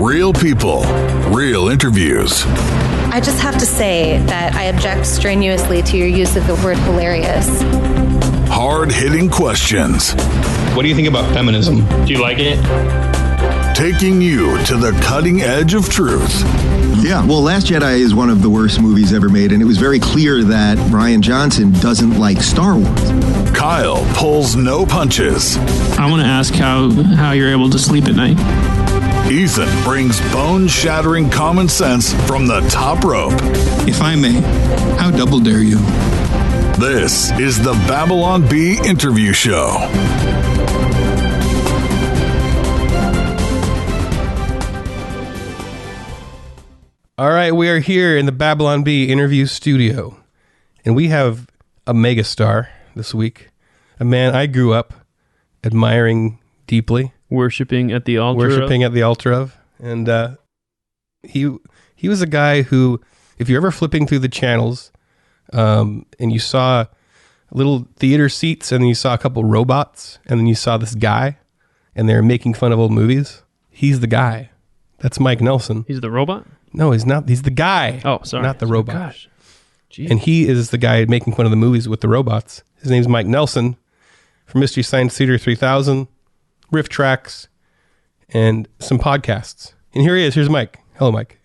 Real people, real interviews. I just have to say that I object strenuously to your use of the word hilarious. Hard-hitting questions. What do you think about feminism? Do you like it? Taking you to the cutting edge of truth. Yeah, well, Last Jedi is one of the worst movies ever made, and it was very clear that Rian Johnson doesn't like Star Wars. Kyle pulls no punches. I want to ask how you're able to sleep at night. Ethan brings bone-shattering common sense from the top rope. If I may, how double dare you? This is the Babylon Bee Interview Show. All right, we are here in the Babylon Bee interview studio, and we have a megastar this week, a man I grew up admiring deeply, Worshipping at the altar of, and he was a guy who, if you're ever flipping through the channels, and you saw little theater seats, and then you saw a couple robots, and then you saw this guy, and they're making fun of old movies. He's the guy. That's Mike Nelson. He's the robot? No, he's not. He's the guy. Oh, sorry. Not the robot. Gosh. Jeez. And he is the guy making fun of the movies with the robots. His name's Mike Nelson from Mystery Science Theater 3000, RiffTrax, and some podcasts. And here he is. Here's Mike. Hello, Mike.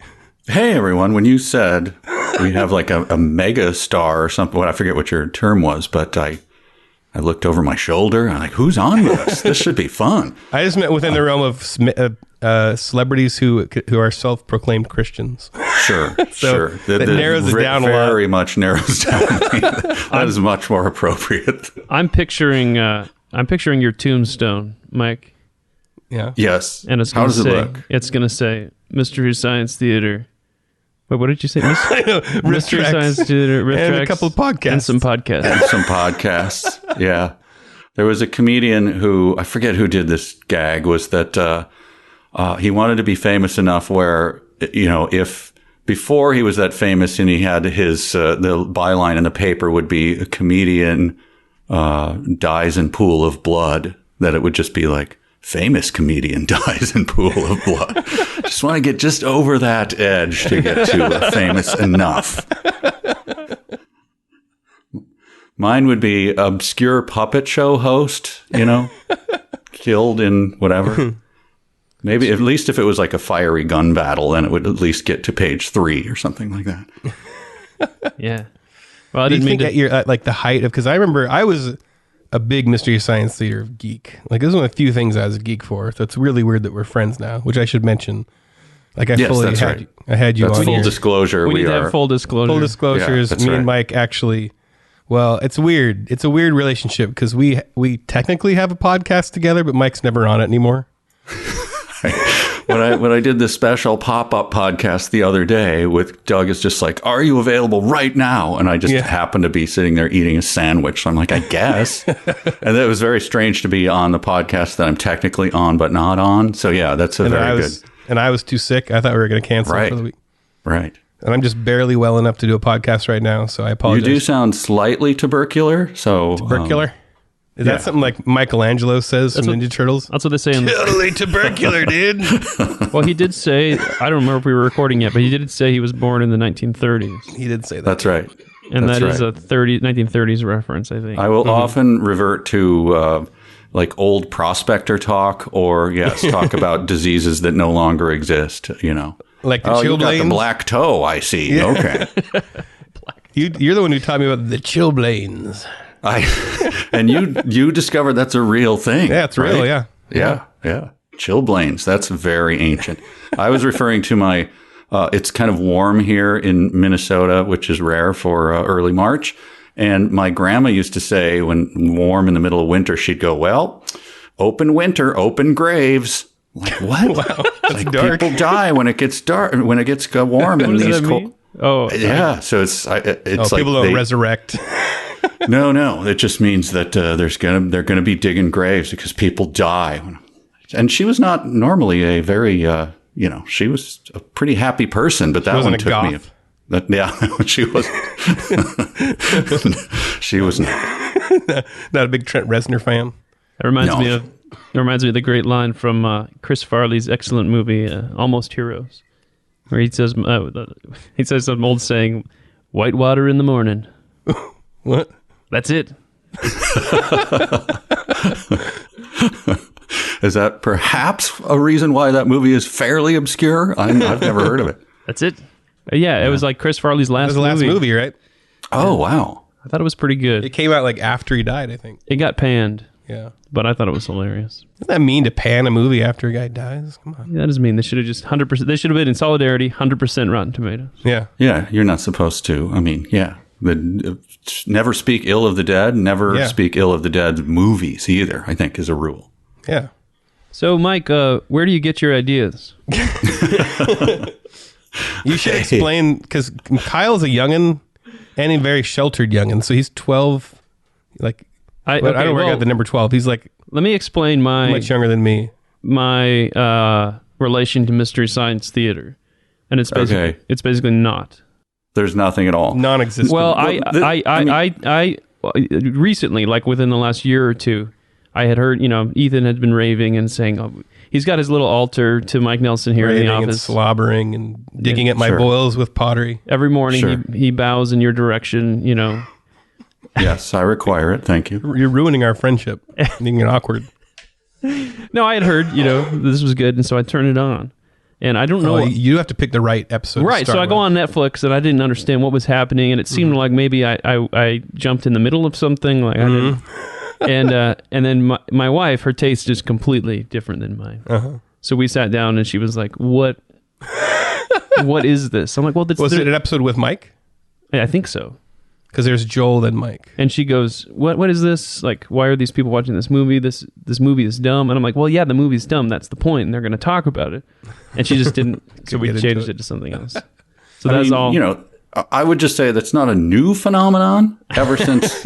Hey, everyone. When you said we have like a mega star or something, I forget what your term was, but I looked over my shoulder. I'm like, who's on with us? This should be fun. I just meant within the realm of celebrities who are self-proclaimed Christians. Sure, sure. That narrows it down a lot. Very much narrows down. That is much more appropriate. I'm picturing your tombstone, Mike. Yeah. Yes. And how does it look? It's going to say Mystery Science Theater. Wait, what did you say? Mystery Science Theater, RiffTrax, and a couple of podcasts. And some podcasts. And some podcasts. Yeah. There was a comedian who, I forget who did this gag, was that he wanted to be famous enough where, you know, if before he was that famous and he had his, the byline in the paper would be a comedian dies in pool of blood, that it would just be like, famous comedian dies in pool of blood. Just want to get just over that edge to get to famous enough. Mine would be obscure puppet show host, you know, killed in whatever. Maybe at least if it was like a fiery gun battle, then it would at least get to page 3 or something like that. Yeah. Well, I didn't mean to get your like the height of, because I remember I was a big Mystery Science Theater geek. Like, this is one of the few things I was a geek for. So it's really weird that we're friends now, which I should mention. Like, I fully had right. you. I had you that's on full here. disclosure. We need to have full disclosure. Full disclosures. Yeah, me right. and Mike actually. Well, it's weird. It's a weird relationship because we technically have a podcast together, but Mike's never on it anymore. When I did this special pop-up podcast the other day with Doug, is just like, are you available right now? And I just happened to be sitting there eating a sandwich. So I'm like, I guess. And it was very strange to be on the podcast that I'm technically on, but not on. So yeah, that's very good. And I was too sick. I thought we were going to cancel for the week. Right. And I'm just barely well enough to do a podcast right now. So I apologize. You do sound slightly tubercular. So tubercular? Is that something like Michelangelo says from Ninja Turtles? That's what they say. Totally tubercular, dude. Well, he did say, I don't remember if we were recording yet, but he did say he was born in the 1930s. He did say that. That's right. And that is a 1930s reference, I think. I will often revert to like old prospector talk, or talk about diseases that no longer exist, you know. Like the chilblains? You got the black toe, I see. Yeah. Okay. You're the one who taught me about the chilblains. And you discovered that's a real thing. Yeah, it's real, right? Yeah. Chilblains, that's very ancient. I was referring to my, it's kind of warm here in Minnesota, which is rare for early March. And my grandma used to say when warm in the middle of winter, she'd go, well, open winter, open graves. Like, what? Wow, that's like dark. People die when it gets dark, when it gets warm in these cold. Oh, yeah. So it's like people don't resurrect. No. It just means that they're gonna be digging graves because people die. And she was not normally a very she was a pretty happy person, but that one took me. She was. She was not. Not a big Trent Reznor fan. That reminds me of It reminds me of the great line from Chris Farley's excellent movie, Almost Heroes, where he says some old saying, "Whitewater in the morning." What? That's it. Is that perhaps a reason why that movie is fairly obscure? I've never heard of it. That's it. Yeah, it was like Chris Farley's That was the last movie, right? Oh, wow. I thought it was pretty good. It came out like after he died, I think. It got panned. Yeah. But I thought it was hilarious. Isn't that mean to pan a movie after a guy dies? Come on. Yeah, that does mean they should have just 100%. They should have been in solidarity, 100% Rotten Tomatoes. Yeah. Yeah, you're not supposed to. I mean, yeah. Never speak ill of the dead. Never speak ill of the dead movies either, I think, is a rule. Yeah. So, Mike, where do you get your ideas? You should explain, because Kyle's a youngin' and a very sheltered youngin'. So he's 12. Like, I don't know where I got the number 12. He's like, let me explain much younger than me. My relation to Mystery Science Theater. And it's basically not. There's nothing at all. Non-existent. Well, I recently, like within the last year or two, I had heard, Ethan had been raving and saying, he's got his little altar to Mike Nelson here in the office. And slobbering and digging at my boils with pottery. Every morning he bows in your direction, Yes, I require it. Thank you. You're ruining our friendship. Making it awkward. No, I had heard, this was good, and so I turned it on. And I don't know. You have to pick the right episode. Right. So I go on Netflix and I didn't understand what was happening. And it seemed like maybe I jumped in the middle of something. Like I didn't. And then my wife, her taste is completely different than mine. Uh-huh. So we sat down and she was like, what is this? I'm like, well, was it an episode with Mike? I think so. Because there's Joel and Mike. And she goes, what is this? Like, why are these people watching this movie? This movie is dumb. And I'm like, well, yeah, the movie's dumb. That's the point. And they're going to talk about it. And she just didn't. So we changed it to something else. So that's all. I would just say that's not a new phenomenon. Ever since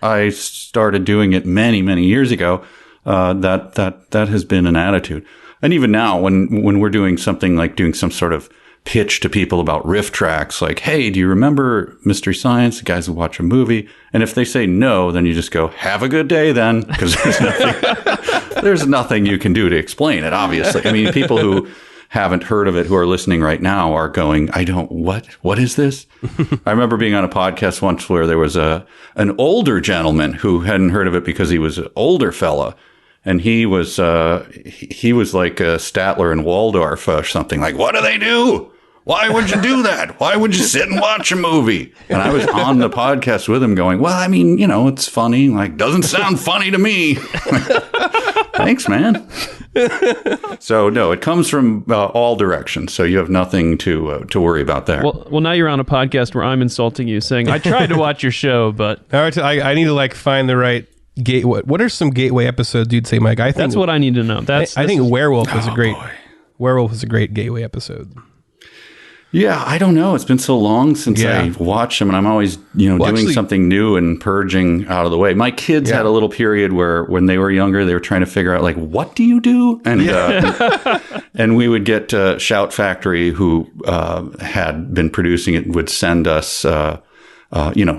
I started doing it many, many years ago, that has been an attitude. And even now, when we're doing something like doing some sort of pitch to people about RiffTrax, like, hey, do you remember Mystery Science? The guys who watch a movie. And if they say no, then you just go, have a good day then, because there's nothing you can do to explain it, obviously. I mean, people who haven't heard of it who are listening right now are going, what is this? I remember being on a podcast once where there was an older gentleman who hadn't heard of it because he was an older fella. And he was like Statler and Waldorf or something. Like, what do they do? Why would you do that? Why would you sit and watch a movie? And I was on the podcast with him going, well, I mean, it's funny. Like, doesn't sound funny to me. Thanks, man. So, no, it comes from all directions. So you have nothing to worry about there. Well, now you're on a podcast where I'm insulting you, saying, I tried to watch your show, but... All right, I need to, find the right... What are some gateway episodes you'd say, Mike? I think that's what I need to know. I think Werewolf was Werewolf was a great gateway episode. Yeah, I don't know. It's been so long since I watched them, and I'm always, doing something new and purging out of the way. My kids had a little period where, when they were younger, they were trying to figure out, like, what do you do? And and we would get Shout Factory, who had been producing it, would send us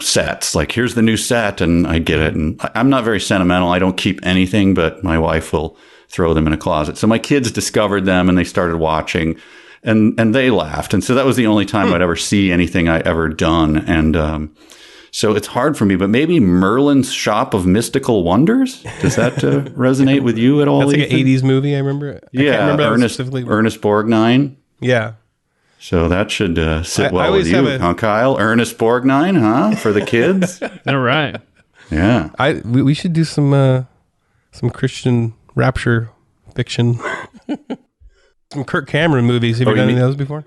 sets, like, here's the new set, and I get it. And I'm not very sentimental. I don't keep anything, but my wife will throw them in a closet. So my kids discovered them and they started watching, and they laughed. And so that was the only time I'd ever see anything I ever done. And so it's hard for me, but maybe Merlin's Shop of Mystical Wonders? Does that resonate with you at all? That's like an 80s movie, I remember. Ernest Borgnine. Yeah. So that should sit well with you, huh, Kyle? Ernest Borgnine, huh? For the kids? All right. Yeah. We should do some Christian rapture fiction. Some Kirk Cameron movies. Have you done any of those before?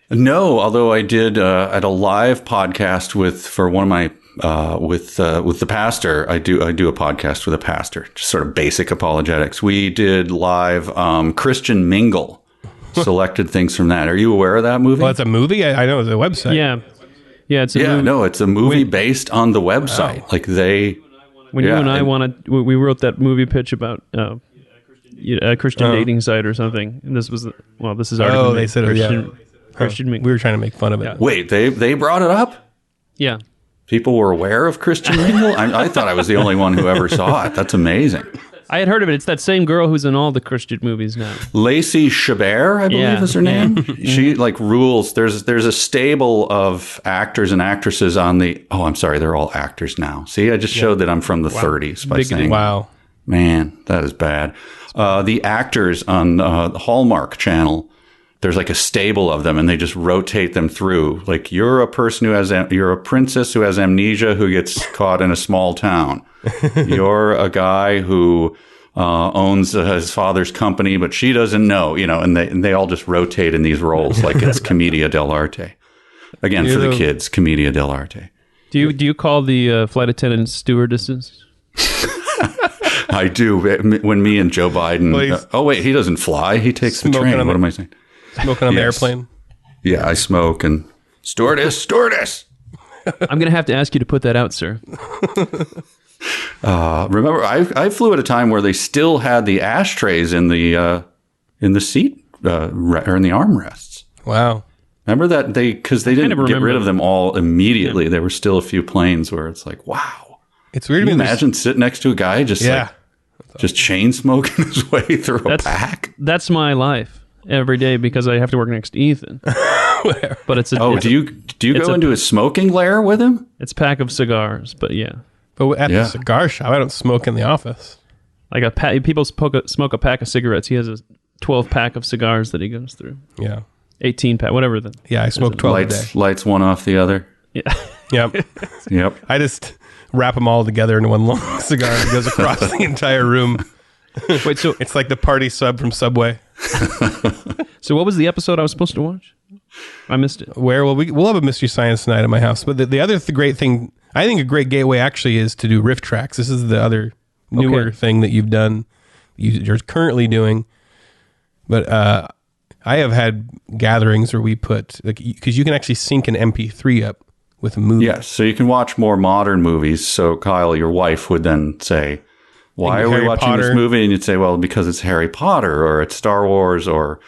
No, although I did at a live podcast for one of my with the pastor. I do a podcast with a pastor, just sort of basic apologetics. We did live Christian Mingle. Selected things from that. Are you aware of that movie? Well, it's a movie. I know it's a website. Yeah, it's a movie. No, it's a movie based on the website. Wow. Like when you and I we wrote that movie pitch about a Christian dating site or something. And this is our they said Christian. We were trying to make fun of it. Yeah. Wait, they brought it up? Yeah. People were aware of Christian Mingle? I thought I was the only one who ever saw it. That's amazing. I had heard of it. It's that same girl who's in all the Christian movies now. Lacey Chabert, I believe is her name. She like rules. There's a stable of actors and actresses on the. Oh, I'm sorry, they're all actors now. See, I just showed that I'm from the 30s by saying, wow, man, that is bad. The actors on the Hallmark Channel. There's like a stable of them, and they just rotate them through. Like you're a person you're a princess who has amnesia who gets caught in a small town. You're a guy who owns his father's company, but she doesn't know, and they all just rotate in these roles like it's Commedia dell'arte. Again, for the kids, Commedia dell'arte. Do you call the flight attendants stewardesses? I do. When me and Joe Biden. Oh wait, he doesn't fly. He takes the train. What am I saying? Smoking on the airplane? Yeah, I smoke and stewardess. I'm going to have to ask you to put that out, sir. Remember, I flew at a time where they still had the ashtrays in the seat or in the armrests. Wow. Remember that because they didn't get rid of them all immediately. Yeah. There were still a few planes where it's like, wow. It's weird. Can you imagine sitting next to a guy just chain smoking his way through a pack? That's my life. Every day because I have to work next to Ethan. But it's do you go into a smoking lair with him? It's a pack of cigars, but yeah. But at the cigar shop, I don't smoke in the office. Like people smoke a pack of cigarettes. He has a 12 pack of cigars that he goes through. Yeah, 18 pack, whatever. I smoke 12 a day. Lights one off the other. Yeah. Yep. I just wrap them all together into one long cigar that goes across the entire room. Wait, so it's like the party sub from Subway. So what was the episode I was supposed to watch? I missed it. We'll have a Mystery Science night at my house. But the other great thing, I think a great gateway actually is to do RiffTrax. This is the other newer thing that you've done, you're currently doing. But I have had gatherings where we put, because you can actually sync an MP3 up with a movie. Yes, so you can watch more modern movies. So Kyle, your wife would then say, why are we watching this movie? And you'd say, well, because it's Harry Potter or it's Star Wars or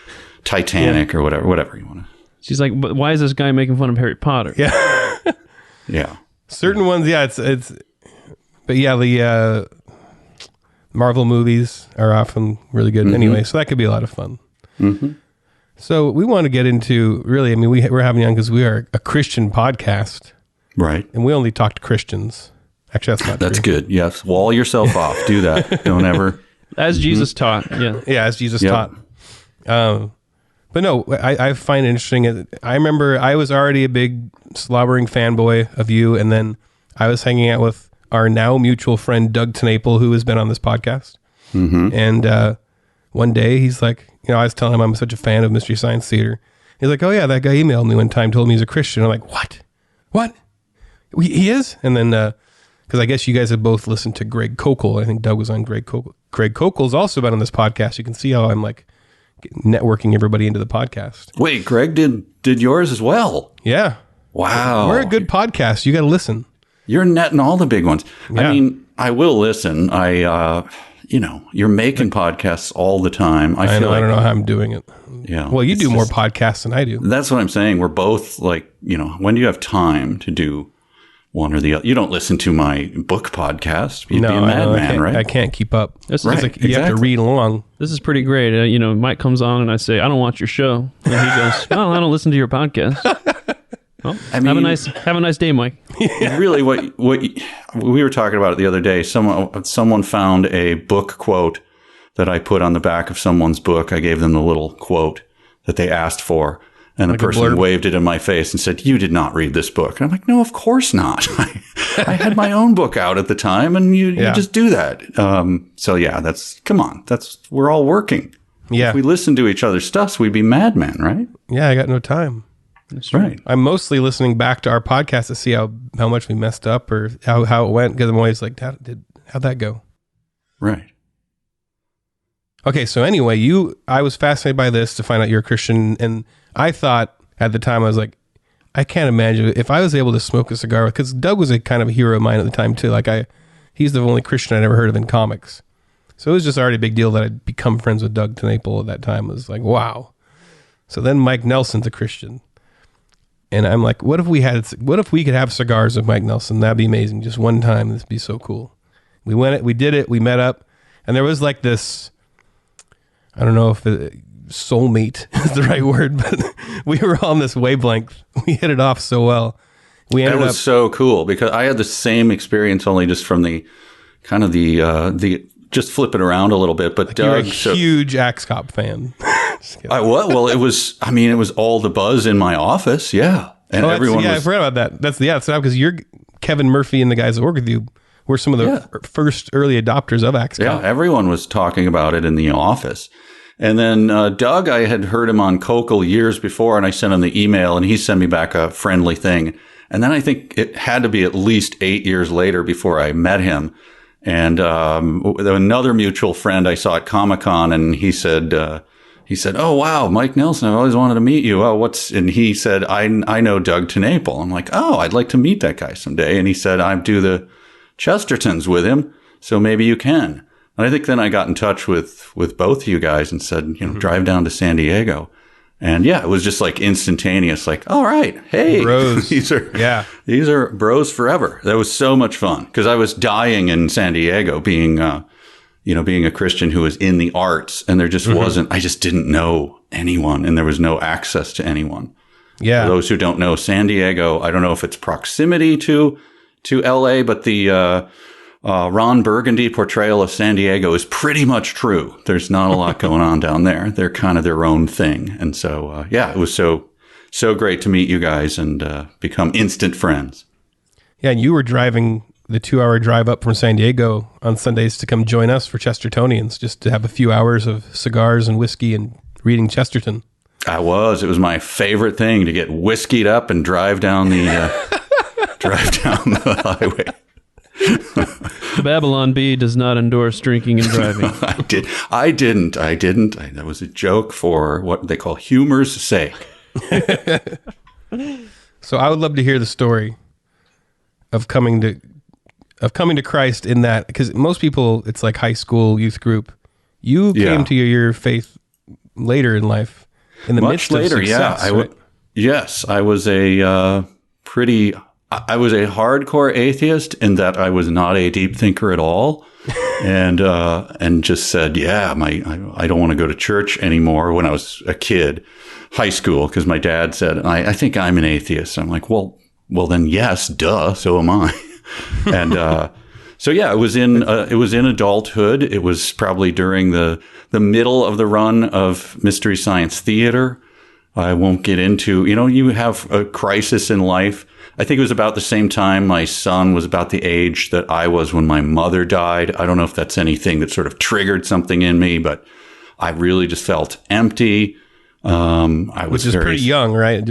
Titanic or whatever you want to. She's like, but why is this guy making fun of Harry Potter? Yeah. Yeah. Certain ones, it's but yeah, the Marvel movies are often really good anyway, so that could be a lot of fun. Mm-hmm. So we want to get into, really, I mean, we're having you on because we are a Christian podcast. Right. And we only talk to Christians. Actually, that's not That's true. good. Yes. Wall yourself off. Do that. Don't ever. As Jesus taught. Yeah. Yeah, as Jesus taught. But no, I find it interesting. I remember I was already a big slobbering fanboy of you. And then I was hanging out with our now mutual friend, Doug TenNapel, who has been on this podcast. Mm-hmm. And one day he's like, I was telling him I'm such a fan of Mystery Science Theater. He's like, oh yeah, that guy emailed me one time, told me he's a Christian. I'm like, what? He is? And then, because I guess you guys have both listened to Greg Koukl. I think Doug was on Greg Koukl. Greg Koukl's also been on this podcast. You can see how I'm like networking everybody into the podcast. Wait, Greg did yours as well? Yeah. Wow. We're a good podcast. You got to listen. You're netting all the big ones. Yeah. I mean, I will listen. You're making podcasts all the time. I don't know how I'm doing it. Yeah. Well, you do more podcasts than I do. That's what I'm saying. We're both like, when do you have time to do one or the other? You don't listen to my book podcast. You'd be a madman, right? I can't keep up. This is you have to read along. This is pretty great. Mike comes on and I say, I don't watch your show. And he goes, well, I don't listen to your podcast. Well, I mean, have a nice day, Mike. Yeah. Really, what we were talking about it the other day. Someone found a book quote that I put on the back of someone's book. I gave them the little quote that they asked for, and the person waved it in my face and said, "You did not read this book." And I'm like, "No, of course not. I had my own book out at the time, and you just do that." So yeah, we're all working. Yeah, if we listen to each other's stuff, we'd be madmen, right? Yeah, I got no time. That's right. I'm mostly listening back to our podcast to see how much we messed up or how it went, because I'm always like, how'd that go? Right. Okay, so anyway, I was fascinated by this to find out you're a Christian, and I thought at the time, I was like, I can't imagine if I was able to smoke a cigar, because Doug was a kind of a hero of mine at the time too. Like he's the only Christian I'd ever heard of in comics. So it was just already a big deal that I'd become friends with Doug TenNapel at that time. It was like, wow. So then Mike Nelson's a Christian. And I'm like, what if we could have cigars with Mike Nelson? That'd be amazing. Just one time. This would be so cool. We did it. We met up. And there was like this, I don't know if soulmate is the right word, but we were on this wavelength. We hit it off so well. That was so cool because I had the same experience, only just from the kind of the just flip it around a little bit. But like you're a huge Axe Cop fan. Well, it was all the buzz in my office. Yeah. And everyone I forgot about that. That's because you're Kevin Murphy and the guys that work with you were some of the first early adopters of Axe Cop. Yeah, everyone was talking about it in the office. And then Doug, I had heard him on Kokol years before, and I sent him the email, and he sent me back a friendly thing. And then I think it had to be at least 8 years later before I met him. And another mutual friend I saw at Comic-Con, and he said, "Oh, wow, Mike Nelson, I've always wanted to meet you. Oh, and he said, I know Doug TenNapel." I'm like, "Oh, I'd like to meet that guy someday." And he said, "I do the Chestertons with him, so maybe you can." And I think then I got in touch with both of you guys and said, drive down to San Diego. And yeah, it was just like instantaneous, like, all right, hey, bros. these are bros forever. That was so much fun because I was dying in San Diego being a Christian who was in the arts, and there just wasn't, I just didn't know anyone, and there was no access to anyone. Yeah. For those who don't know, San Diego, I don't know if it's proximity to LA, but the Ron Burgundy portrayal of San Diego is pretty much true. There's not a lot going on down there. They're kind of their own thing. And so, it was so great to meet you guys and become instant friends. Yeah, and you were driving the 2-hour drive up from San Diego on Sundays to come join us for Chestertonians, just to have a few hours of cigars and whiskey and reading Chesterton. It was my favorite thing to get whiskeyed up and drive down the highway. The Babylon Bee does not endorse drinking and driving. I didn't. That was a joke for what they call humor's sake. So I would love to hear the story of coming to Christ in that, because most people, it's like high school youth group. You came to your faith later in life, in the midst of success. Right? Yes, I was a I was a hardcore atheist in that I was not a deep thinker at all, and just said, I don't want to go to church anymore when I was a kid, high school, because my dad said, I think I'm an atheist. I'm like, well then yes, duh, so am I. And it was in adulthood. It was probably during the middle of the run of Mystery Science Theater. I won't get into, you have a crisis in life. I think it was about the same time my son was about the age that I was when my mother died. I don't know if that's anything that sort of triggered something in me, but I really just felt empty. Which is pretty young, right?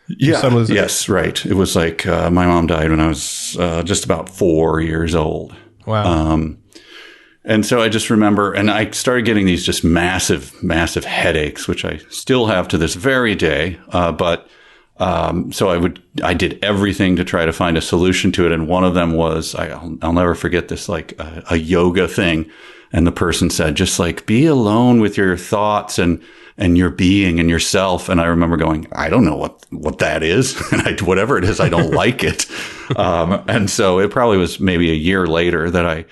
Yes, right. It was like my mom died when I was just about 4 years old. Wow. And so I just remember, and I started getting these just massive, massive headaches, which I still have to this very day. So I did everything to try to find a solution to it. And one of them was, I'll never forget this, like a yoga thing. And the person said, just like, be alone with your thoughts and your being and yourself. And I remember going, I don't know what that is. And whatever it is, I don't like it. And so it probably was maybe a year later that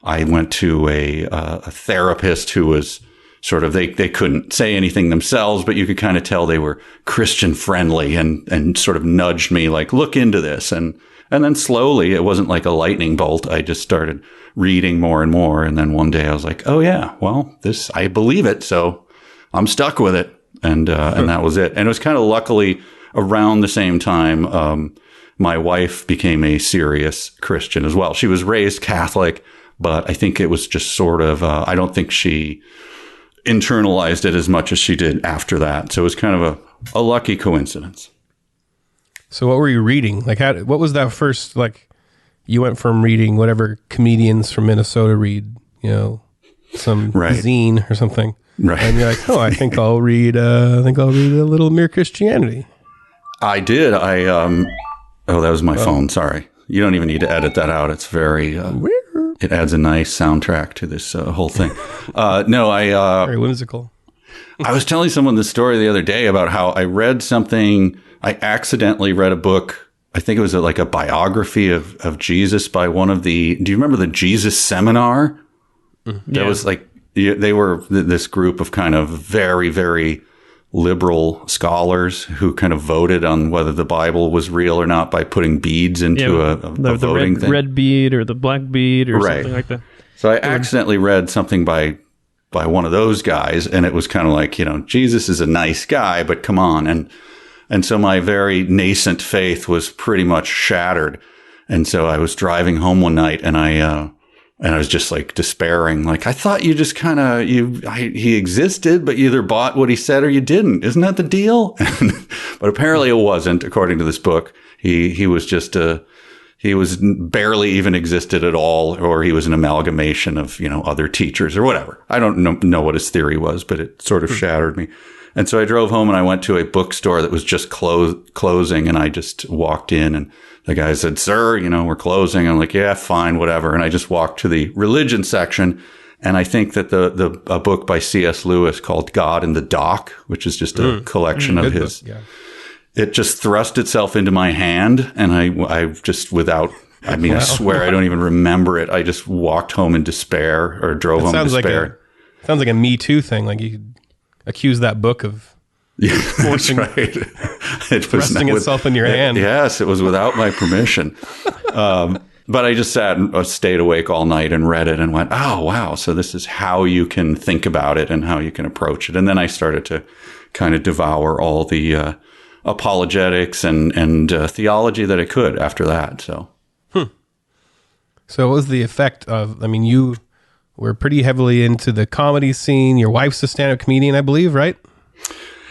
I went to a therapist who was sort of, they couldn't say anything themselves, but you could kind of tell they were Christian friendly and sort of nudged me like, look into this. And then slowly, it wasn't like a lightning bolt. I just started reading more and more. And then one day I was like, oh yeah, well, I believe it. So I'm stuck with it. And that was it. And it was kind of luckily around the same time, my wife became a serious Christian as well. She was raised Catholic, but I think it was just sort of, I don't think she internalized it as much as she did after that. So it was kind of a lucky coincidence. So what were you reading? Like, what was that first, like, you went from reading whatever comedians from Minnesota read, some zine or something. Right. And you're like, oh, I think I'll read a little Mere Christianity. I did. that was my phone. Sorry. You don't even need to edit that out. It's very, it adds a nice soundtrack to this whole thing. Very whimsical. I was telling someone this story the other day about how I read something. I accidentally read a book. I think it was like a biography of Jesus by one of do you remember the Jesus Seminar? There was like, they were this group of kind of very, very liberal scholars who kind of voted on whether the Bible was real or not by putting beads into a voting thing. Red bead or the black bead or something like that. So I accidentally read something by one of those guys, and it was kind of like, Jesus is a nice guy, but come on. And so my very nascent faith was pretty much shattered. And so I was driving home one night, and I was just like despairing. Like, I thought you just kind of, he existed, but you either bought what he said or you didn't. Isn't that the deal? But apparently it wasn't, according to this book. He was just he was barely even existed at all, or he was an amalgamation of, other teachers or whatever. I don't know what his theory was, but it sort of shattered me. And so I drove home, and I went to a bookstore that was just closing, and I just walked in, and the guy said, "Sir, we're closing." I'm like, "Yeah, fine, whatever." And I just walked to the religion section, and I think that a book by C.S. Lewis called God in the Dock, which is just a collection of his, it just thrust itself into my hand, and I just I swear I don't even remember it. I just walked home in despair, or drove home in despair. Sounds like a Me Too thing. Like, you accuse that book of forcing, thrusting itself in your hand. Yes, it was without my permission. But I just sat and stayed awake all night and read it and went, oh, wow. So this is how you can think about it and how you can approach it. And then I started to kind of devour all the apologetics and theology that I could after that. So what was the effect of, you were pretty heavily into the comedy scene. Your wife's a stand-up comedian, I believe, right?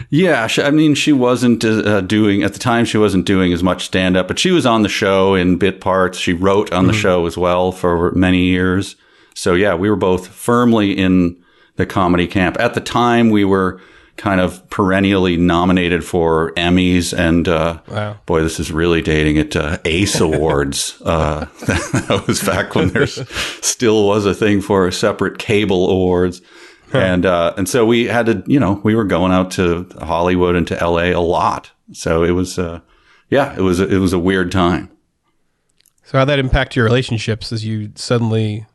Yeah, she wasn't doing, at the time, she wasn't doing as much stand-up, but she was on the show in bit parts. She wrote on the show as well for many years. So yeah, we were both firmly in the comedy camp. At the time, we were kind of perennially nominated for Emmys and, wow. Boy, this is really dating it, ACE Awards. That was back when there still was a thing for separate cable awards. And so we had to, we were going out to Hollywood and to LA a lot. So it was, it was a weird time. So how'd that impact your relationships as you suddenly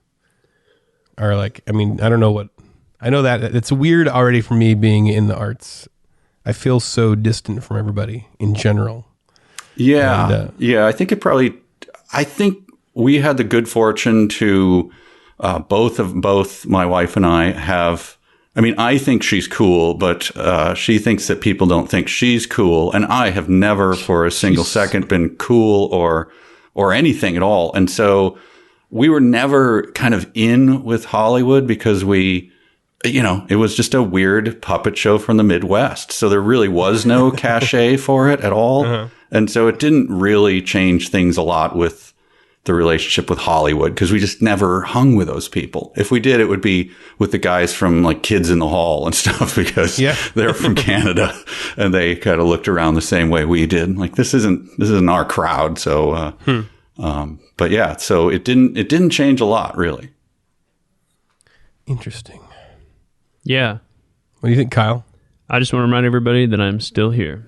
are like, I don't know what, I know that it's weird already for me being in the arts. I feel so distant from everybody in general. Yeah. And, I think we had the good fortune to, both my wife and I have, I think she's cool, but she thinks that people don't think she's cool. And I have never for a single second been cool or anything at all. And so we were never kind of in with Hollywood because it was just a weird puppet show from the Midwest. So there really was no cachet for it at all. Uh-huh. And so it didn't really change things a lot with the relationship with Hollywood because we just never hung with those people. If we did, it would be with the guys from like Kids in the Hall and stuff because they're from Canada and they kind of looked around the same way we did. Like this isn't our crowd. So, but yeah, so it didn't change a lot really. Interesting. Yeah. What do you think, Kyle? I just want to remind everybody that I'm still here.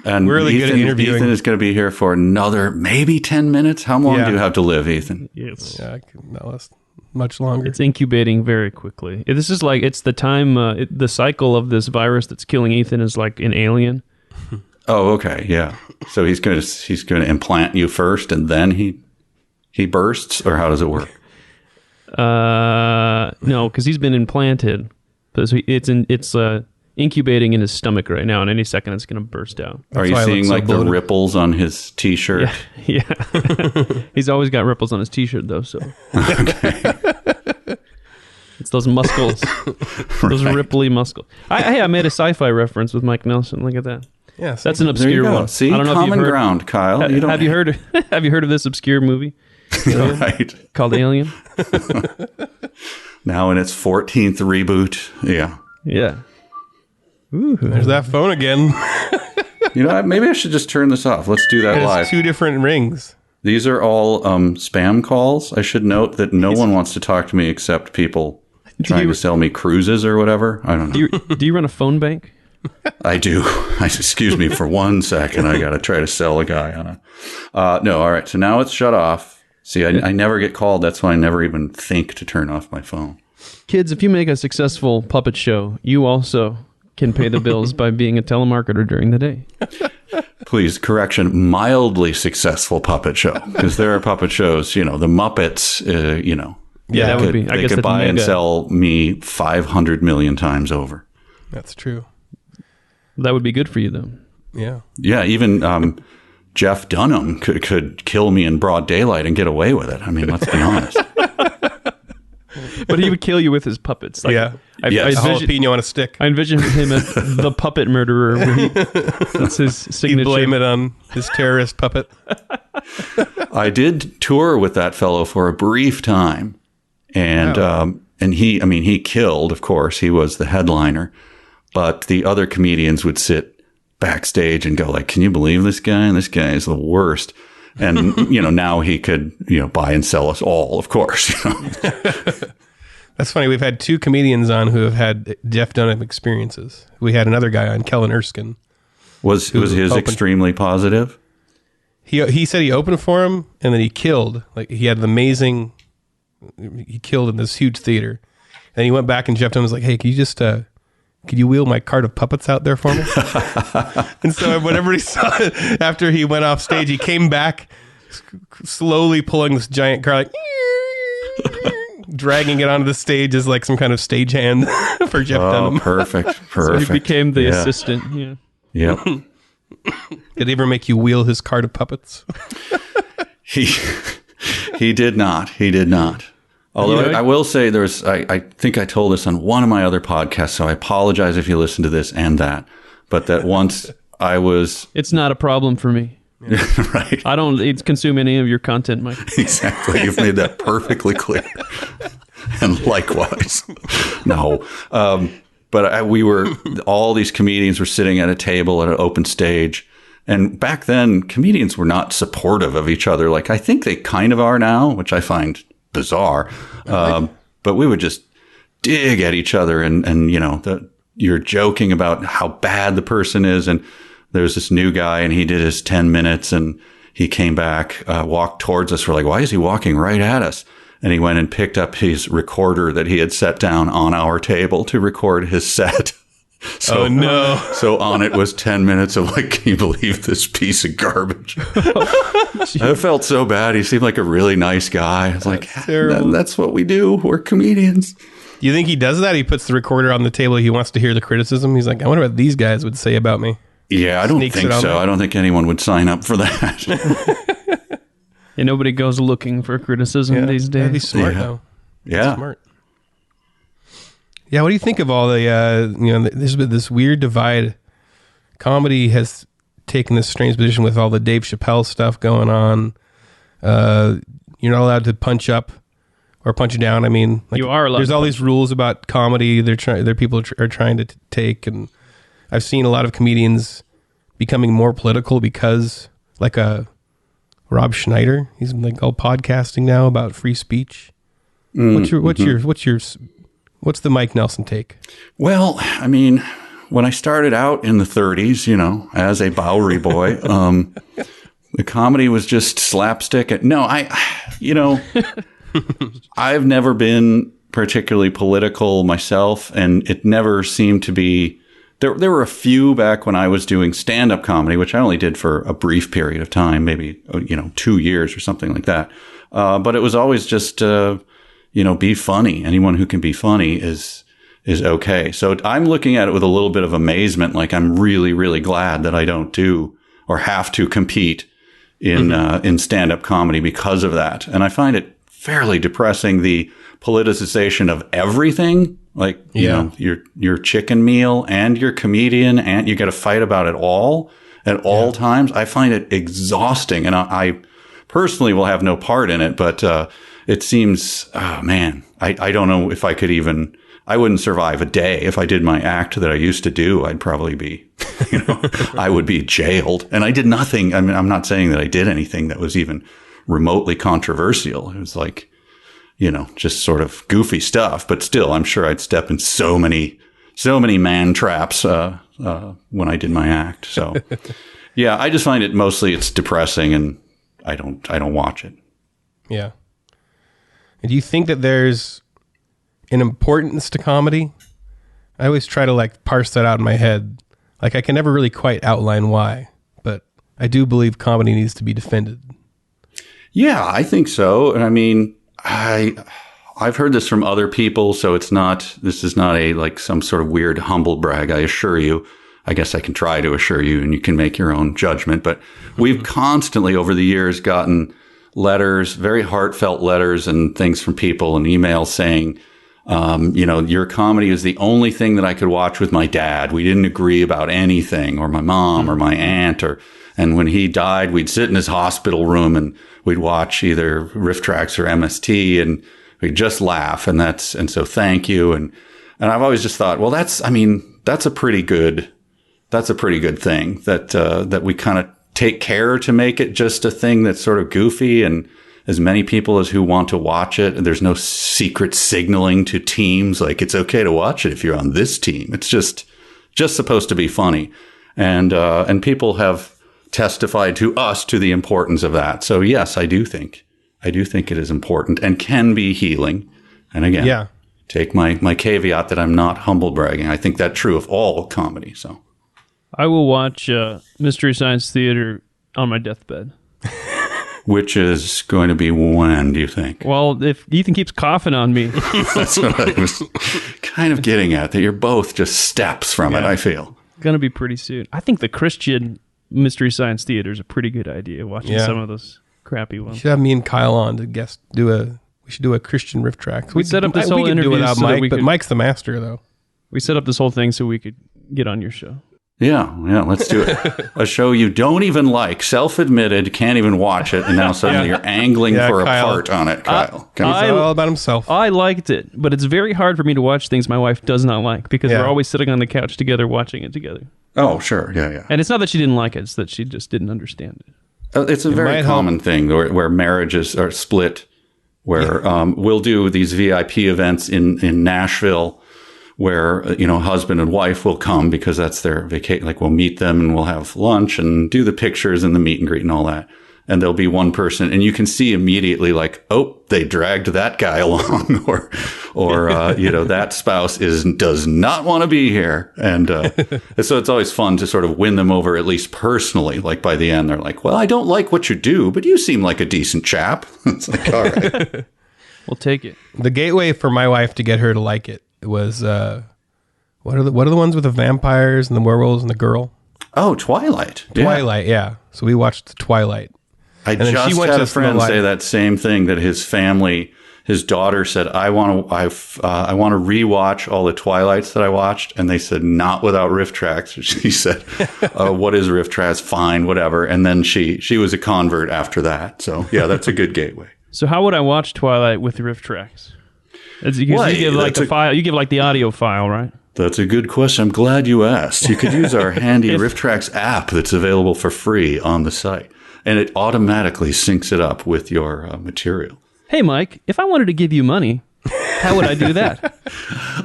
And we're really good at interviewing. Ethan is going to be here for another maybe 10 minutes. How long do you have to live, Ethan? Yes. Yeah, not last much longer. It's incubating very quickly. This is like, it's the time, the cycle of this virus that's killing Ethan is like an alien. Oh, okay. Yeah. So he's going to implant you first and then he bursts, or how does it work? No, because he's been implanted. But it's incubating in his stomach right now, and any second it's going to burst out. Are you seeing like the ripples on his t-shirt? Yeah. He's always got ripples on his t-shirt though, so. Okay. It's those muscles. Those ripply muscles. I made a sci-fi reference with Mike Nelson. Look at that. Yeah, that's an obscure one. See, I don't know common if you've heard, ground, Kyle. Have you heard of this obscure movie? Right. Called Alien. Now in its 14th reboot. Yeah. Yeah. Ooh, there's that phone again. Maybe I should just turn this off. Let's do that live. 2 different rings. These are all spam calls. I should note that no one wants to talk to me except people trying to sell me cruises or whatever. I don't know. Do you run a phone bank? I do. Excuse me for 1 second. I got to try to sell a guy on a... No, all right. So now it's shut off. See, I never get called. That's why I never even think to turn off my phone. Kids, if you make a successful puppet show, you also can pay the bills by being a telemarketer during the day. Please, correction, mildly successful puppet show. Because there are puppet shows, the Muppets, Yeah, that would be. I They guess could that's buy and mega. sell me 500 million times over. That's true. That would be good for you, though. Yeah. Yeah, even Jeff Dunham could kill me in broad daylight and get away with it. I mean, let's be honest. But he would kill you with his puppets. Like, Yeah. Yes. A jalapeno on a stick. I envision him as the puppet murderer. Where that's his signature. He'd blame it on his terrorist puppet. I did tour with that fellow for a brief time, and he killed. Of course, he was the headliner, but the other comedians would sit backstage and go like, "Can you believe this guy? This guy is the worst." And now he could buy and sell us all. Of course, That's funny. We've had 2 comedians on who have had Jeff Dunham experiences. We had another guy on, Kellen Erskine. Was his extremely positive? He said he opened for him and then he killed. Like he had he killed in this huge theater. And he went back and Jeff Dunham was like, "Hey, could you wheel my cart of puppets out there for me?" And so when everybody saw it, after he went off stage, he came back slowly pulling this giant car, like dragging it onto the stage as like some kind of stagehand for Jeff Dunham. Perfect. So he became the assistant. Yeah. Yep. Did he ever make you wheel his cart of puppets? He did not. He did not. Although I will say I think I told this on one of my other podcasts, so I apologize if you listen to this and that. But that once I was... It's not a problem for me. Right. I don't consume any of your content, Mike. Exactly. You've made that perfectly clear. And likewise. No. But all these comedians were sitting at a table at an open stage. And back then, comedians were not supportive of each other. Like I think they kind of are now, which I find bizarre. But we would just dig at each other and you're joking about how bad the person is. And there was this new guy and he did his 10 minutes and he came back, walked towards us. We're like, why is he walking right at us? And he went and picked up his recorder that he had set down on our table to record his set. So, oh no. So on it was 10 minutes of like, can you believe this piece of garbage? I felt so bad. He seemed like a really nice guy. I was like, that's what we do. We're comedians. You think he does that? He puts the recorder on the table. He wants to hear the criticism. He's like, I wonder what these guys would say about me. Yeah, I don't think so. I don't think anyone would sign up for that. And nobody goes looking for criticism these days. That'd be smart, though. Yeah. That's smart. Yeah, what do you think of all the, there's been this weird divide. Comedy has taken this strange position with all the Dave Chappelle stuff going on. You're not allowed to punch up or punch down. I mean, like, you are allowed. There's all these rules about comedy. People are trying to take, and I've seen a lot of comedians becoming more political because, like Rob Schneider, he's like all podcasting now about free speech. What's the Mike Nelson take? Well, I mean, when I started out in the 30s, as a Bowery boy, the comedy was just slapstick. No, I've never been particularly political myself, and it never seemed to be. There were a few back when I was doing stand-up comedy, which I only did for a brief period of time, maybe 2 years or something like that. But it was always just be funny. Anyone who can be funny is okay. So I'm looking at it with a little bit of amazement. Like I'm really, really glad that I don't do or have to compete in stand-up comedy because of that. And I find it fairly depressing, the politicization of everything. Like, your chicken meal and your comedian, and you got to fight about it all at all times. I find it exhausting, and I personally will have no part in it, but it seems, I don't know if I could even, I wouldn't survive a day. If I did my act that I used to do, I'd probably be, I would be jailed. And I did nothing. I mean, I'm not saying that I did anything that was even remotely controversial. It was like, just sort of goofy stuff, but still, I'm sure I'd step in so many man traps, when I did my act. So yeah, I just find it mostly it's depressing, and I don't watch it. Yeah. And do you think that there's an importance to comedy? I always try to like parse that out in my head. Like I can never really quite outline why, but I do believe comedy needs to be defended. Yeah, I think so. And I mean, I've heard this from other people, so this is not a like some sort of weird humble brag, I assure you. I guess I can try to assure you, and you can make your own judgment. But we've constantly over the years gotten letters, very heartfelt letters and things from people and emails saying, your comedy is the only thing that I could watch with my dad. We didn't agree about anything, or my mom or my aunt, and when he died, we'd sit in his hospital room and we'd watch either RiffTrax or MST and we'd just laugh. And so thank you. And I've always just thought, well, that's a pretty good thing that we kind of take care to make it just a thing that's sort of goofy and as many people as who want to watch it. And there's no secret signaling to teams. Like it's okay to watch it if you're on this team. It's just supposed to be funny. And people have testified to us to the importance of that. So yes, I do think it is important and can be healing. And again, take my caveat that I'm not humble bragging. I think that's true of all comedy. So I will watch Mystery Science Theater on my deathbed. Which is going to be when, do you think? Well, if Ethan keeps coughing on me. That's what I was kind of getting at, that you're both just steps from it, I feel. Going to be pretty soon. I think the Christian Mystery Science Theater is a pretty good idea, watching some of those crappy ones. You should have me and Kyle on to we should do a Christian RiffTrax. We set up this whole interview do without so Mike, but Mike's the master, though. We set up this whole thing so we could get on your show. Yeah, let's do it. A show you don't even like, self-admitted, can't even watch it, and now suddenly you're angling for Kyle. a part on it, Kyle. He's all about himself. I liked it, but it's very hard for me to watch things my wife does not like because we're always sitting on the couch together watching it together. Oh, sure. Yeah. And it's not that she didn't like it, it's that she just didn't understand it. It's a very common thing where marriages are split, where we'll do these VIP events in Nashville where, husband and wife will come because that's their vacation. Like we'll meet them and we'll have lunch and do the pictures and the meet and greet and all that. And there'll be one person and you can see immediately like, oh, they dragged that guy along or that spouse does not want to be here. And so it's always fun to sort of win them over, at least personally. Like by the end, they're like, well, I don't like what you do, but you seem like a decent chap. It's like, all right. We'll take it. The gateway for my wife to get her to like it was what are the ones with the vampires and the werewolves and the girl? Oh, Twilight. Twilight, yeah. So we watched Twilight. I just had a friend say that same thing, that his daughter said, I want to rewatch all the Twilights that I watched. And they said, not without RiffTrax. She said, what is RiffTrax? Fine, whatever. And then she was a convert after that. So yeah, that's a good gateway. So how would I watch Twilight with RiffTrax? You give like the file, you give like the audio file, right? That's a good question. I'm glad you asked. You could use our handy RiffTrax app that's available for free on the site. And it automatically syncs it up with your material. Hey, Mike, if I wanted to give you money, how would I do that?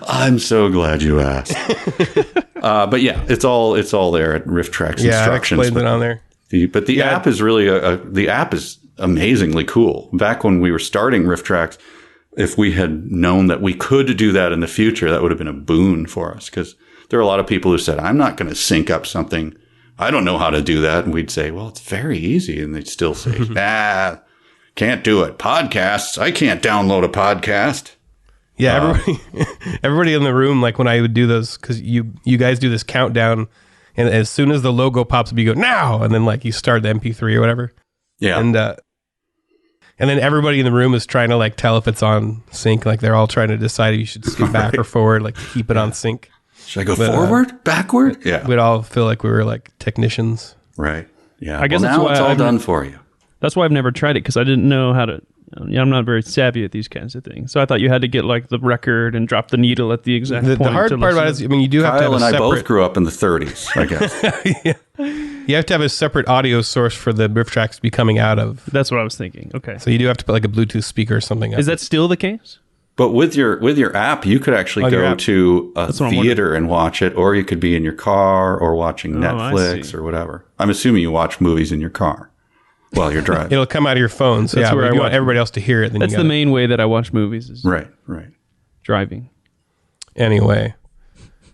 I'm so glad you asked. But yeah, it's all there at RiffTrax instructions. I explained it on there. But the app is really the app is amazingly cool. Back when we were starting RiffTrax, if we had known that we could do that in the future, that would have been a boon for us, because there are a lot of people who said, I'm not going to sync up something. I don't know how to do that. And we'd say, well, it's very easy. And they'd still say, can't do it. Podcasts, I can't download a podcast. Yeah, everybody in the room, like when I would do those, because you guys do this countdown, and as soon as the logo pops up, you go, now! And then like you start the MP3 or whatever. Yeah. And then everybody in the room is trying to like tell if it's on sync. Like they're all trying to decide if you should skip back or forward, like keep it on sync. Should I go forward, backward? Yeah. We'd all feel like we were like technicians. Right. Yeah. I guess now it's all done for you. That's why I've never tried it, because I didn't know how to. I'm not very savvy at these kinds of things. So I thought you had to get like the record and drop the needle at the exact point. The hard part about it is, you do have to have a separate... Kyle and I both grew up in the 30s, I guess. Yeah. You have to have a separate audio source for the RiffTrax to be coming out of. That's what I was thinking. Okay. So you do have to put like a Bluetooth speaker or something. Is that still the case? But with your app, you could actually go to a theater and watch it, or you could be in your car or watching Netflix or whatever. I'm assuming you watch movies in your car. while you're driving. It'll come out of your phone. So That's where if I you watch want everybody else to hear it, then That's the main way that I watch movies is Right. driving. Anyway,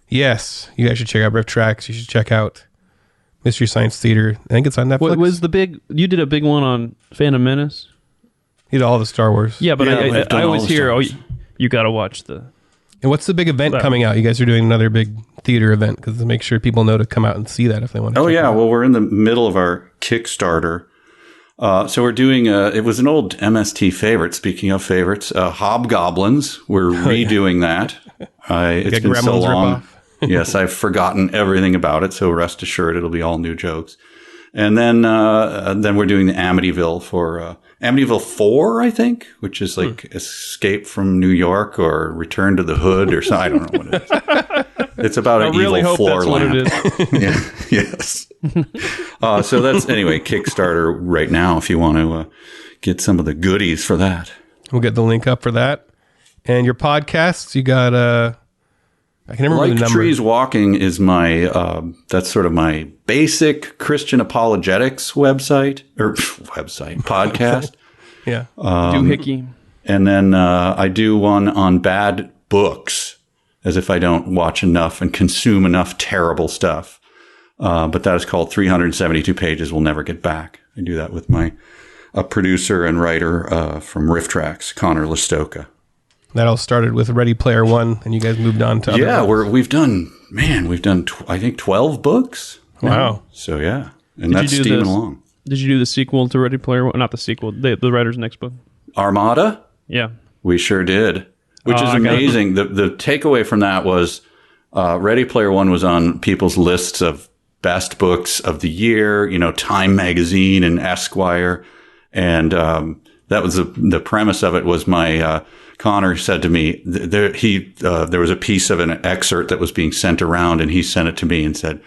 yes, you guys should check out RiffTrax. You should check out Mystery Science Theater. I think it's on Netflix. What was the big? You did a big one on Phantom Menace. You did all the Star Wars. Yeah, but Yeah, I always hear, you got to watch the. And what's the big event coming out? You guys are doing another big theater event because to make sure people know to come out and see that if they want to. Oh, check it yeah. out. Well, we're in the middle of our Kickstarter. So we're doing, it was an old MST favorite. Speaking of favorites, Hobgoblins. We're redoing that. It's been so long. Yes, I've forgotten everything about it. So rest assured, it'll be all new jokes. And then we're doing the Amityville for Amityville 4, I think, which is like Escape from New York or Return to the Hood or something. I don't know what it is. It's about an really evil hope floor that's what lamp. it is. Yes. So that's anyway Kickstarter right now. If you want to get some of the goodies for that, We'll get the link up for that. And your podcasts, you got I can never remember the number. Trees Walking is my that's sort of my Basic Christian Apologetics podcast. Yeah. Doohickey. And then I do one on bad books, as if I don't watch enough and consume enough terrible stuff. But that is called 372 Pages We'll Never Get Back. I do that with a producer and writer from RiffTrax, Connor Listoka. That all started with Ready Player One, and you guys moved on to other ones. we've done I think 12 books. Wow. So yeah, and that's steaming along. Did you do the sequel to Ready Player One? Not the sequel, the writer's next book. Armada? Yeah. We sure did, which is amazing. The takeaway from that was Ready Player One was on people's lists of best books of the year, Time Magazine and Esquire. And that was the premise of it was Connor said to me, there was a piece of an excerpt that was being sent around, and he sent it to me and said,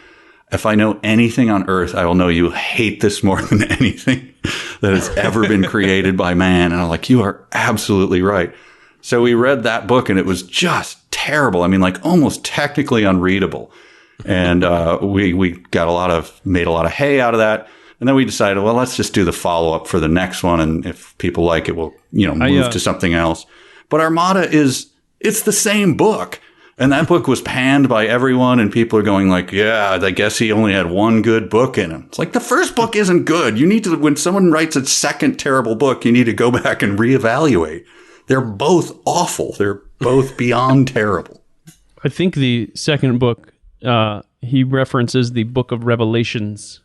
if I know anything on earth, I will know you hate this more than anything that has ever been created by man. And I'm like, you are absolutely right. So we read that book, and it was just terrible. I mean, like almost technically unreadable. And we made a lot of hay out of that. And then we decided, well, let's just do the follow-up for the next one. And if people like it, we'll, move to something else. But Armada it's the same book. And that book was panned by everyone. And people are going like, yeah, I guess he only had one good book in him. It's like the first book isn't good. You need to, when someone writes a second terrible book, you need to go back and reevaluate. They're both awful. They're both beyond terrible. I think the second book, he references the Book of Revelations.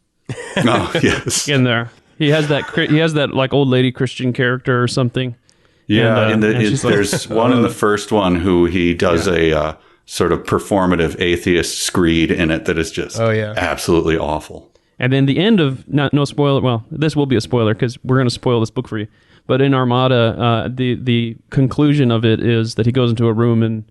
Oh, yes. In there. He has that like old lady Christian character or something. Yeah, and there's one in the first one who he does a sort of performative atheist screed in it that is just absolutely awful. And then the end of, no spoiler, well, this will be a spoiler because we're going to spoil this book for you. But in Armada, the conclusion of it is that he goes into a room and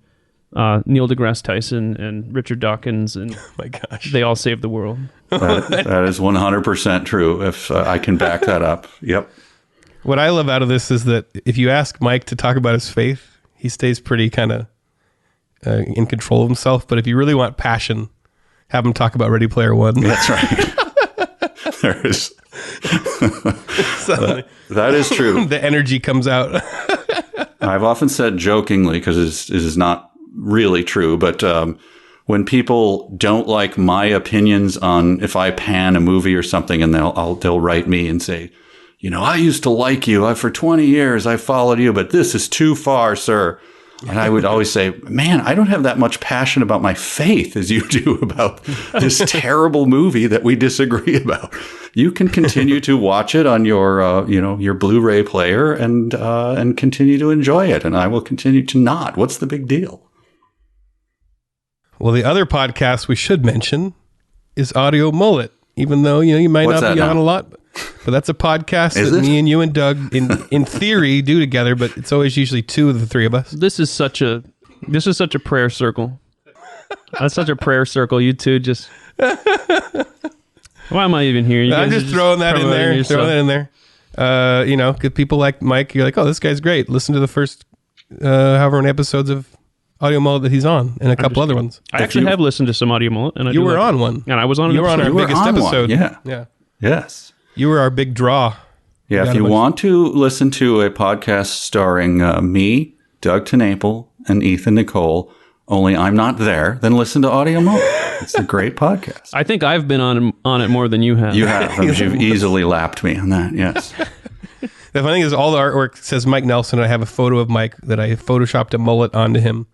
Neil deGrasse Tyson and Richard Dawkins and my gosh, they all save the world. That is 100% true. If I can back that up. Yep. What I love out of this is that if you ask Mike to talk about his faith, he stays pretty kind of in control of himself. But if you really want passion, have him talk about Ready Player One. That's right. There is. That is true. The energy comes out. I've often said jokingly, because this is not really true, but when people don't like my opinions on if I pan a movie or something, and they'll write me and say, I used to like you. For 20 years, I followed you, but this is too far, sir. And I would always say, man, I don't have that much passion about my faith as you do about this terrible movie that we disagree about. You can continue to watch it on your, your Blu-ray player and continue to enjoy it. And I will continue to not. What's the big deal? Well, the other podcast we should mention is Audio Mullet, even though, you might not be on a lot. But that's a podcast that me and you and Doug, in theory, do together. But it's always usually two of the three of us. This is such a prayer circle. That's such a prayer circle. You two just. Why am I even here? You I'm just throwing that in there. Throwing that in there. Good people like Mike. You're like, oh, this guy's great. Listen to the first however many episodes of Audio Mullet that he's on, and a couple other ones. I actually have listened to some Audio Mullet, and you were on one, and I was on. You were on our biggest episode. Yeah. Yeah. Yes. You were our big draw. Yeah, if you want to listen to a podcast starring me, Doug TenNapel, and Ethan Nicolle, only I'm not there, then listen to Audio Mullet. It's a great podcast. I think I've been on it more than you have. You have. You've easily lapped me on that, yes. The funny thing is all the artwork says Mike Nelson, and I have a photo of Mike that I photoshopped a mullet onto him.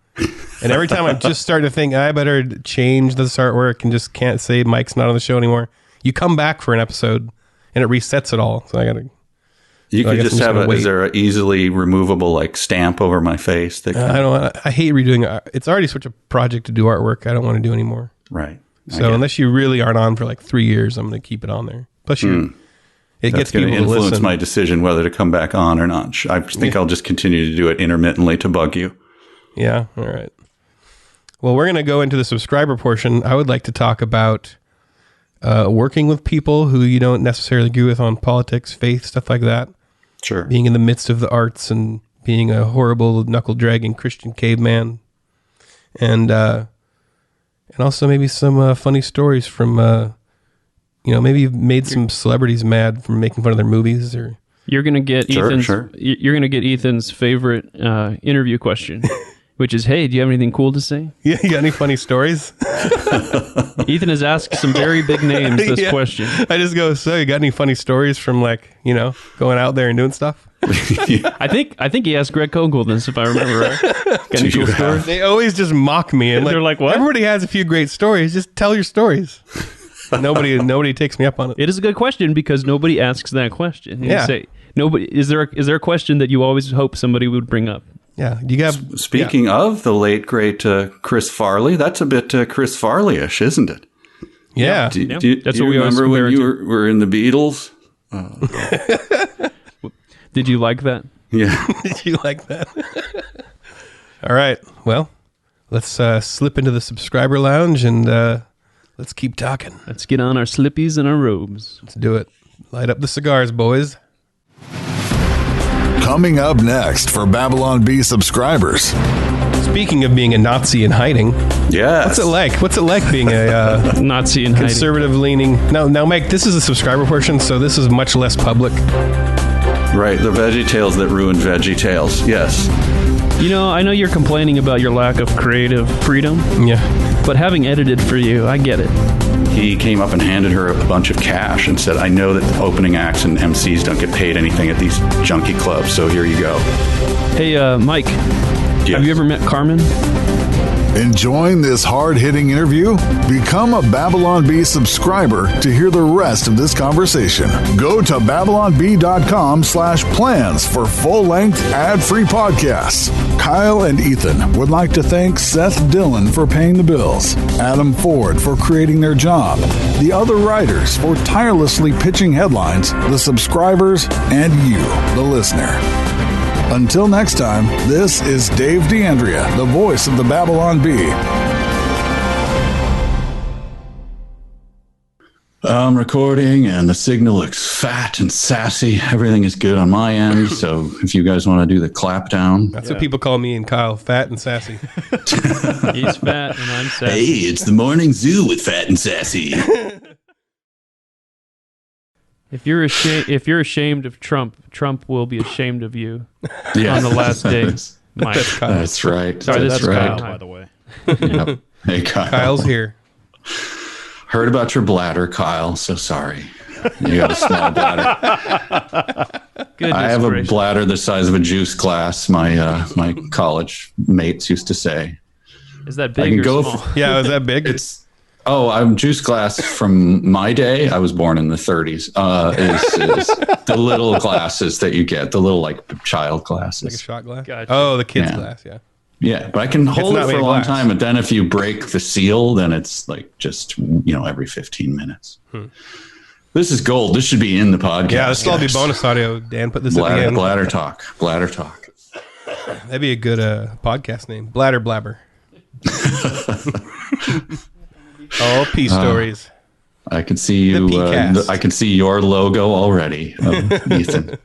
And every time I just start to think, I better change this artwork and just can't say Mike's not on the show anymore, you come back for an episode, and it resets it all. So I got to... You could just have is there an easily removable like stamp over my face? That I hate redoing it. It's already such a project to do artwork. I don't want to do anymore. Right. So unless you really aren't on for like 3 years, I'm going to keep it on there. Plus, it gets people to influence my decision whether to come back on or not. I think I'll just continue to do it intermittently to bug you. Yeah. All right. Well, we're going to go into the subscriber portion. I would like to talk about working with people who you don't necessarily agree with on politics, faith, stuff like that. Sure. Being in the midst of the arts and being a horrible knuckle-dragging Christian caveman. And also maybe some funny stories from, maybe you've made some celebrities mad from making fun of their movies. Or You're going to get You're going to get Ethan's favorite interview question, which is, hey, do you have anything cool to say? Yeah, you got any funny stories? Ethan has asked some very big names this question. I just go, so you got any funny stories from going out there and doing stuff? I think he asked Greg Kogel this, if I remember right. Got any cool stories? They always just mock me. And they're like, what? Everybody has a few great stories. Just tell your stories. Nobody takes me up on it. It is a good question because nobody asks that question. You say, is there a question that you always hope somebody would bring up? Yeah. Speaking of the late, great Chris Farley, that's a bit Chris Farley-ish, isn't it? Yeah. Do you remember when you were in the Beatles? Did you like that? Yeah. Did you like that? All right. Well, let's slip into the subscriber lounge and let's keep talking. Let's get on our slippies and our robes. Let's do it. Light up the cigars, boys. Coming up next for Babylon Bee subscribers. Speaking of being a Nazi in hiding, yes. What's it like being a Nazi in conservative leaning? Now, Mike, this is a subscriber portion, so this is much less public. Right, the VeggieTales that ruined VeggieTales. Yes. I know you're complaining about your lack of creative freedom. Yeah. But having edited for you, I get it. He came up and handed her a bunch of cash and said, I know that opening acts and MCs don't get paid anything at these junkie clubs, so here you go. Hey, Mike, have you ever met Carmen? Enjoying this hard-hitting interview? Become a Babylon Bee subscriber to hear the rest of this conversation. Go to babylonbee.com/plans for full-length, ad-free podcasts. Kyle and Ethan would like to thank Seth Dillon for paying the bills, Adam Ford for creating their job, the other writers for tirelessly pitching headlines, the subscribers, and you, the listener. Until next time, this is Dave DeAndrea, the voice of the Babylon Bee. I'm recording, and the signal looks fat and sassy. Everything is good on my end, so if you guys want to do the clap down. That's what people call me and Kyle, fat and sassy. He's fat and I'm sassy. Hey, it's the morning zoo with Fat and Sassy. If you're ashamed of Trump will be ashamed of you Yes. on the last day. Mike. That's right. Sorry, that's right. Kyle, by the way. Yep. Hey, Kyle. Kyle's here. Heard about your bladder, Kyle. So sorry. You got a small bladder. I have a bladder the size of a juice glass. My college mates used to say. Is that big or small? Yeah, is that big? I'm juice glass from my day. I was born in the 30s. Is the little glasses that you get, the little like child glasses. Like a shot glass? Gotcha. Oh, the kid's glass, yeah. Yeah, but I can hold it for a long time. But then if you break the seal, then it's like just, every 15 minutes. This is gold. This should be in the podcast. Yeah, this will all be bonus audio. Dan, put this at the end. Bladder talk. That'd be a good podcast name. Bladder Blabber. All pee stories. I can see you. I can see your logo already, Ethan.